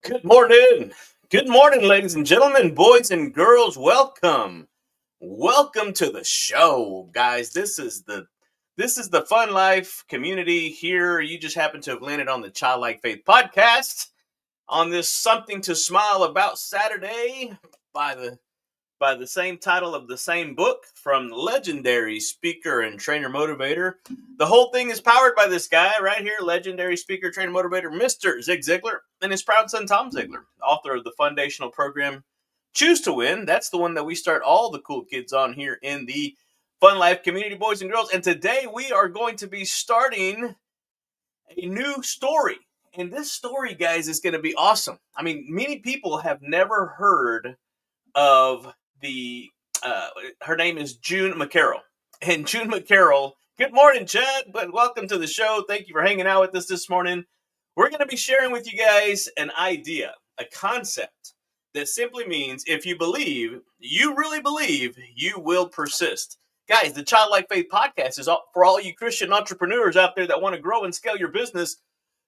Good morning. Good morning, ladies and gentlemen, boys and girls. Welcome. Welcome to the show, guys. This is the Fun Life community here. You just happen to have landed on the Childlike Faith podcast on this something to smile about Saturday by the same title of the same book from legendary speaker and trainer motivator. The whole thing is powered by this guy right here, legendary speaker, trainer, motivator, Mr. Zig Ziglar, and his proud son, Tom Ziglar, author of the foundational program Choose to Win. That's the one that we start all the cool kids on here in the Fun Life community, boys and girls. And today we are going to be starting a new story. And this story, guys, is going to be awesome. I mean, many people have never heard of the her name is June McCarroll. And June McCarroll, good morning, Chad, but welcome to the show. Thank you for hanging out with us this morning. We're going to be sharing with you guys an idea, a concept that simply means if you believe, you really believe, you will persist. Guys, the Childlike Faith podcast is for all you Christian entrepreneurs out there that want to grow and scale your business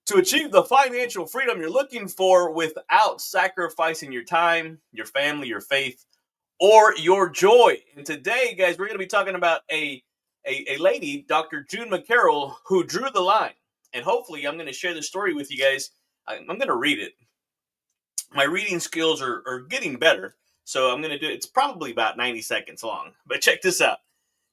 to achieve the financial freedom you're looking for without sacrificing your time, your family, your faith, or your joy. And today, guys, we're going to be talking about a lady, Dr. June McCarroll, who drew the line. And hopefully I'm going to share this story with you guys. I'm going to read it. My reading skills are getting better, so I'm going to do it. It's probably about 90 seconds long, but check this out.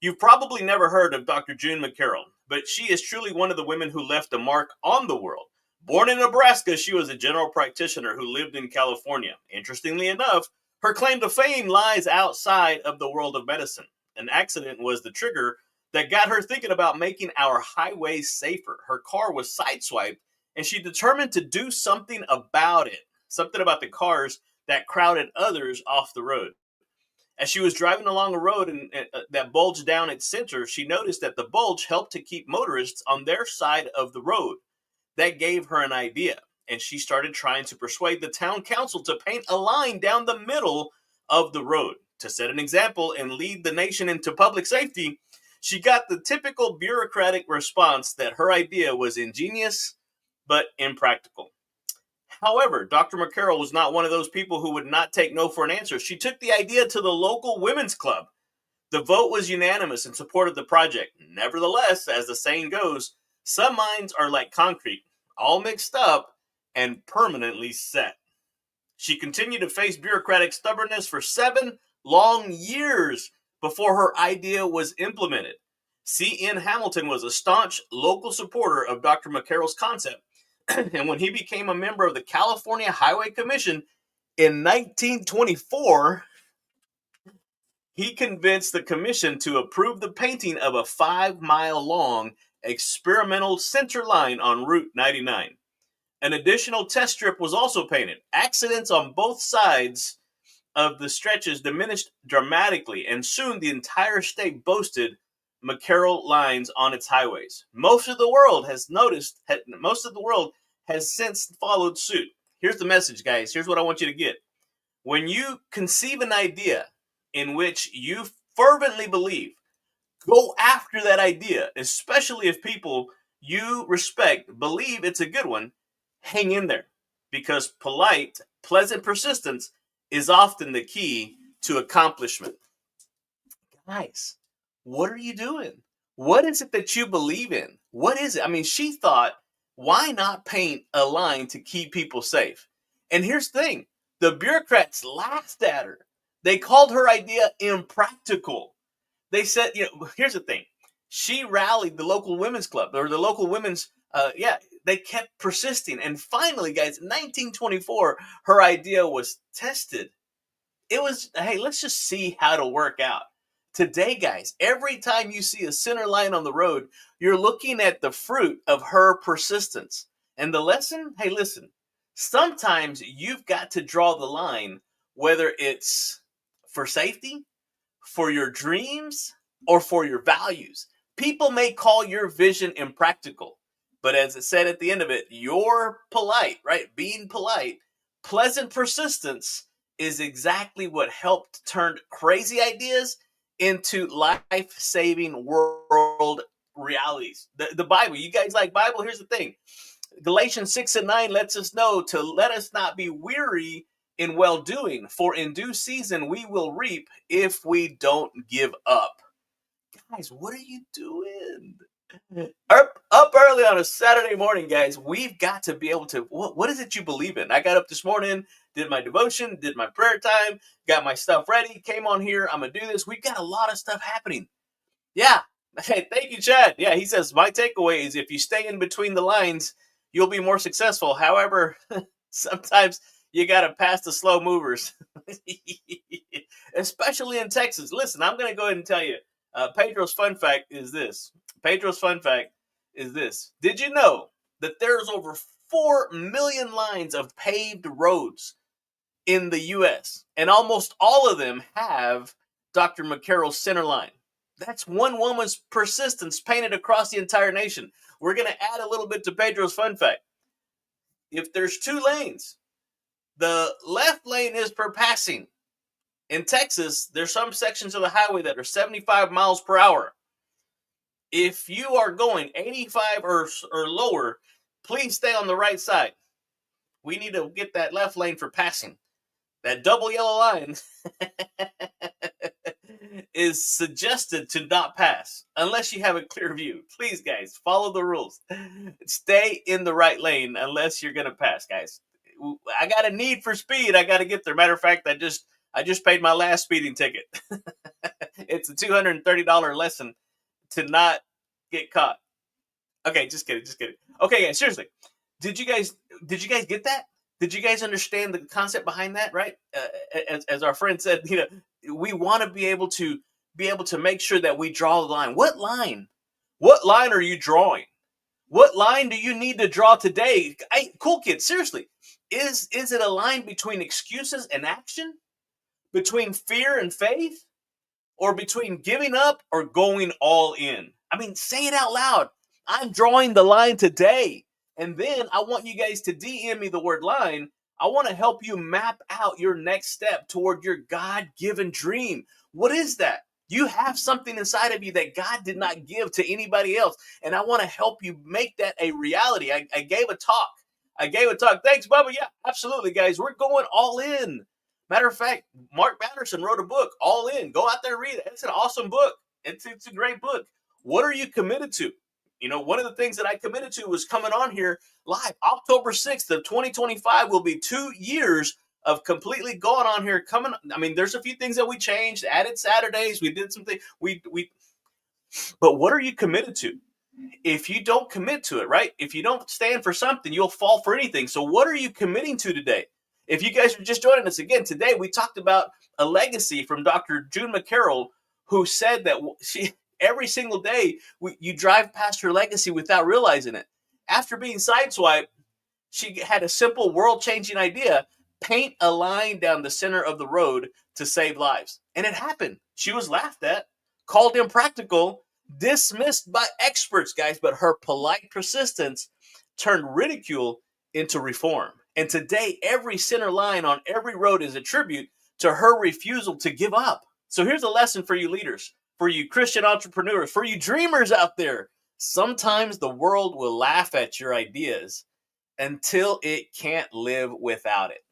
You've probably never heard of Dr. June McCarroll, but she is truly one of the women who left a mark on the world. Born in Nebraska, she was a general practitioner who lived in California. Interestingly enough, her claim to fame lies outside of the world of medicine. An accident was the trigger that got her thinking about making our highways safer. Her car was sideswiped, and she determined to do something about it, something about the cars that crowded others off the road. As she was driving along a road that bulged down its center, she noticed that the bulge helped to keep motorists on their side of the road. That gave her an idea, and she started trying to persuade the town council to paint a line down the middle of the road. To set an example and lead the nation into public safety, she got the typical bureaucratic response that her idea was ingenious but impractical. However, Dr. McCarroll was not one of those people who would not take no for an answer. She took the idea to the local women's club. The vote was unanimous in support of the project. Nevertheless, as the saying goes, some minds are like concrete, all mixed up and permanently set. She continued to face bureaucratic stubbornness for 7 long years before her idea was implemented. C.N. Hamilton was a staunch local supporter of Dr. McCarroll's concept. And when he became a member of the California Highway Commission in 1924, he convinced the commission to approve the painting of a 5-mile-long experimental center line on Route 99. An additional test strip was also painted. Accidents on both sides of the stretches diminished dramatically, and soon the entire state boasted McCarroll lines on its highways. Most of the world has since followed suit. Here's the message, guys. Here's what I want you to get. When you conceive an idea in which you fervently believe, go after that idea, especially if people you respect believe it's a good one. Hang in there, because polite, pleasant persistence is often the key to accomplishment. Guys, what are you doing? What is it that you believe in? What is it? I mean, she thought, why not paint a line to keep people safe? And here's the thing. The bureaucrats laughed at her. They called her idea impractical. They said, here's the thing. She rallied the local women's club, or the local women's, they kept persisting. And finally, guys, in 1924, her idea was tested. It was, hey, let's just see how to work out. Today, guys, every time you see a center line on the road, you're looking at the fruit of her persistence. And the lesson, hey, listen, sometimes you've got to draw the line, whether it's for safety, for your dreams, or for your values. People may call your vision impractical, but as it said at the end of it, you're polite, right? Being polite, pleasant persistence is exactly what helped turn crazy ideas into life-saving world realities. The Bible, you guys like Bible? Here's the thing. Galatians 6:9 lets us know to let us not be weary in well doing, for in due season we will reap if we don't give up. Guys, what are you doing? Up early on a Saturday morning, guys. We've got to be able to. What is it you believe in? I got up this morning, did my devotion, did my prayer time, got my stuff ready, came on here. I'm gonna do this. We've got a lot of stuff happening. Yeah. Hey, thank you, Chad. Yeah, he says my takeaway is if you stay in between the lines, you'll be more successful. However, sometimes you got to pass the slow movers, especially in Texas. Listen, I'm going to go ahead and tell you. Pedro's fun fact is this. Pedro's fun fact is this. Did you know that there's over 4 million lines of paved roads in the U.S., and almost all of them have Dr. McCarroll's center line? That's one woman's persistence painted across the entire nation. We're going to add a little bit to Pedro's fun fact. If there's 2 lanes, the left lane is per passing. In Texas, there's some sections of the highway that are 75 miles per hour. If you are going 85 or lower, please stay on the right side. We need to get that left lane for passing. That double yellow line is suggested to not pass unless you have a clear view. Please, guys, follow the rules. Stay in the right lane unless you're going to pass, guys. I got a need for speed. I got to get there. Matter of fact, I just paid my last speeding ticket. It's a $230 lesson to not get caught. Okay, just kidding. Okay, guys, seriously. Did you guys get that? Did you guys understand the concept behind that, right? As our friend said, we want to be able to make sure that we draw the line. What line? What line are you drawing? What line do you need to draw today? Cool kids, seriously. Is it a line between excuses and action? Between fear and faith? Or between giving up or going all in? I mean, say it out loud. I'm drawing the line today. And then I want you guys to DM me the word line. I want to help you map out your next step toward your God-given dream. What is that? You have something inside of you that God did not give to anybody else. And I want to help you make that a reality. I gave a talk. Thanks, Bubba. Yeah, absolutely, guys. We're going all in. Matter of fact, Mark Batterson wrote a book, All In. Go out there and read it. It's an awesome book. It's a great book. What are you committed to? One of the things that I committed to was coming on here live. October 6th of 2025 will be 2 years of completely going on here. There's a few things that we changed, added Saturdays. We did something. But what are you committed to? If you don't commit to it, right? If you don't stand for something, you'll fall for anything. So what are you committing to today? If you guys are just joining us again, today we talked about a legacy from Dr. June McCarroll, who said that every single day you drive past her legacy without realizing it. After being sideswiped, she had a simple world-changing idea: paint a line down the center of the road to save lives. And it happened. She was laughed at, called impractical, dismissed by experts, guys, but her polite persistence turned ridicule into reform. And today, every center line on every road is a tribute to her refusal to give up. So here's a lesson for you leaders, for you Christian entrepreneurs, for you dreamers out there. Sometimes the world will laugh at your ideas until it can't live without it.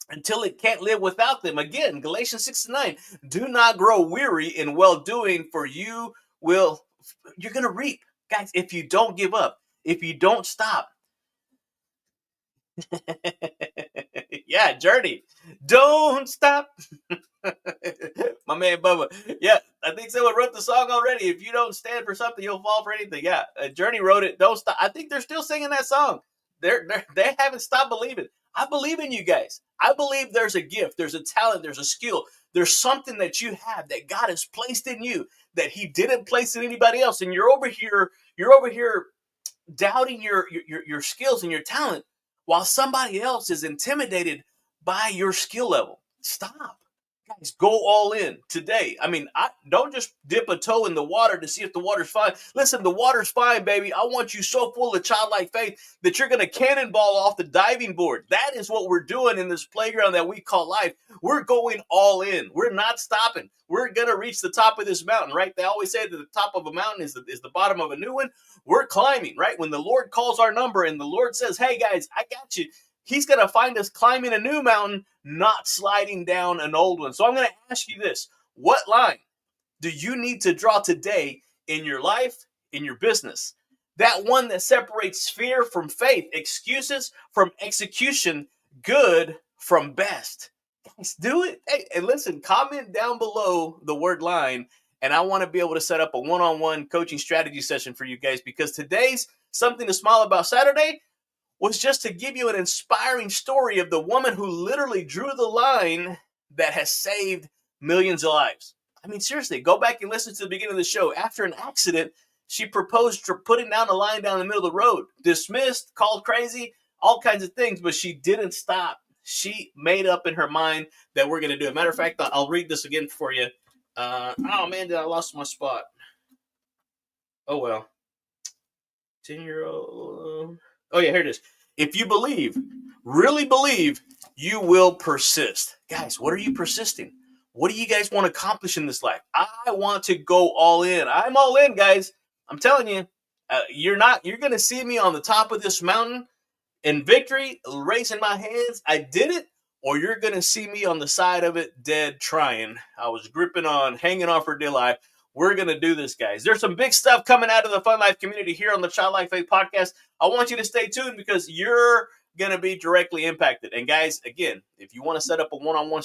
Until it can't live without them. Again, Galatians 6:9, do not grow weary in well-doing, for you're going to reap. Guys, if you don't give up, if you don't stop. Yeah, Journey. Don't stop. My man Bubba. Yeah, I think someone wrote the song already. If you don't stand for something, you'll fall for anything. Yeah, Journey wrote it. Don't stop. I think they're still singing that song. They haven't stopped believing. I believe in you guys. I believe there's a gift, there's a talent, there's a skill. There's something that you have that God has placed in you that He didn't place in anybody else. And you're over here doubting your skills and your talent while somebody else is intimidated by your skill level. Stop. Guys, go all in today. I mean, don't just dip a toe in the water to see if the water's fine. Listen, the water's fine, baby. I want you so full of childlike faith that you're going to cannonball off the diving board. That is what we're doing in this playground that we call life. We're going all in. We're not stopping. We're going to reach the top of this mountain, right? They always say that the top of a mountain is the bottom of a new one. We're climbing, right? When the Lord calls our number and the Lord says, hey, guys, I got you. He's going to find us climbing a new mountain, not sliding down an old one. So I'm going to ask you this. What line do you need to draw today in your life, in your business? That one that separates fear from faith, excuses from execution, good from best. Guys, do it. Hey, and listen, comment down below the word line, and I want to be able to set up a one-on-one coaching strategy session for you guys, because today's Something to Smile About Saturday was just to give you an inspiring story of the woman who literally drew the line that has saved millions of lives. I mean, seriously, go back and listen to the beginning of the show. After an accident, she proposed for putting down a line down the middle of the road. Dismissed, called crazy, all kinds of things, but she didn't stop. She made up in her mind that we're going to do it. Matter of fact, I'll read this again for you. Oh, man, I lost my spot. Oh, well. 10-year-old... Oh, yeah, here it is. If you believe, really believe, you will persist. Guys, what are you persisting? What do you guys want to accomplish in this life? I want to go all in. I'm all in, guys. I'm telling you, you're going to see me on the top of this mountain in victory, raising my hands. I did it. Or you're going to see me on the side of it, dead, trying. I was gripping on, hanging on for dear life. We're going to do this, guys. There's some big stuff coming out of the Fun Life community here on the Childlike Faith Podcast. I want you to stay tuned because you're going to be directly impacted. And, guys, again, if you want to set up a one-on-one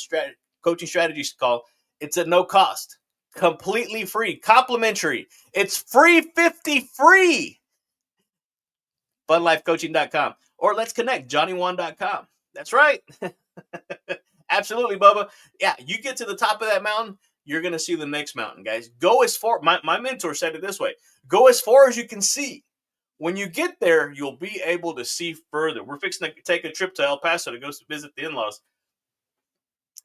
coaching strategies call, it's at no cost, completely free, complimentary. It's free, 50 free. funlifecoaching.com or let's connect, johnnywan.com. That's right. Absolutely, Bubba. Yeah, you get to the top of that mountain, you're going to see the next mountain, guys. Go as far. My mentor said it this way. Go as far as you can see. When you get there, you'll be able to see further. We're fixing to take a trip to El Paso to go visit the in-laws.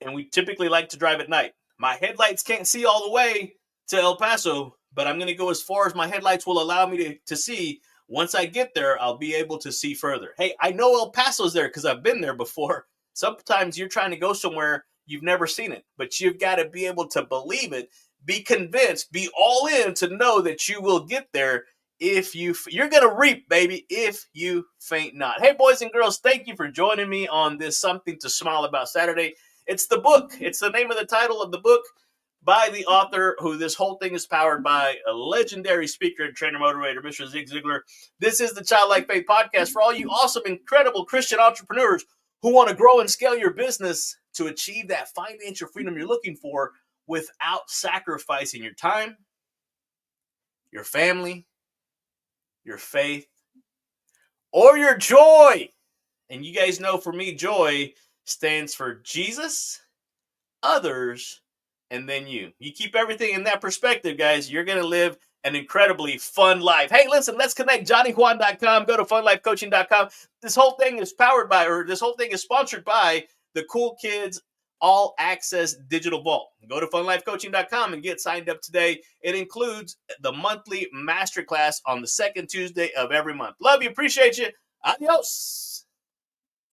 And we typically like to drive at night. My headlights can't see all the way to El Paso, but I'm going to go as far as my headlights will allow me to see. Once I get there, I'll be able to see further. Hey, I know El Paso's there because I've been there before. Sometimes you're trying to go somewhere you've never seen it, but you've got to be able to believe it, be convinced, be all in to know that you will get there. If you're going to reap, baby, if you faint not. Hey, boys and girls, thank you for joining me on this Something to Smile About Saturday. It's the book. It's the name of the title of the book by the author, who this whole thing is powered by, a legendary speaker and trainer motivator, Mr. Zig Ziglar. This is the Childlike Faith Podcast for all you awesome, incredible Christian entrepreneurs who want to grow and scale your business to achieve that financial freedom you're looking for without sacrificing your time, your family, your faith, or your joy. And you guys know, for me, joy stands for Jesus, others, and then you. You keep everything in that perspective, guys, you're going to live an incredibly fun life. Hey, listen, let's connect, johnnyjuan.com. Go to funlifecoaching.com. This whole thing is sponsored by the Cool Kids All Access Digital Vault. Go to funlifecoaching.com and get signed up today. It includes the monthly masterclass on the second Tuesday of every month. Love you. Appreciate you. Adios.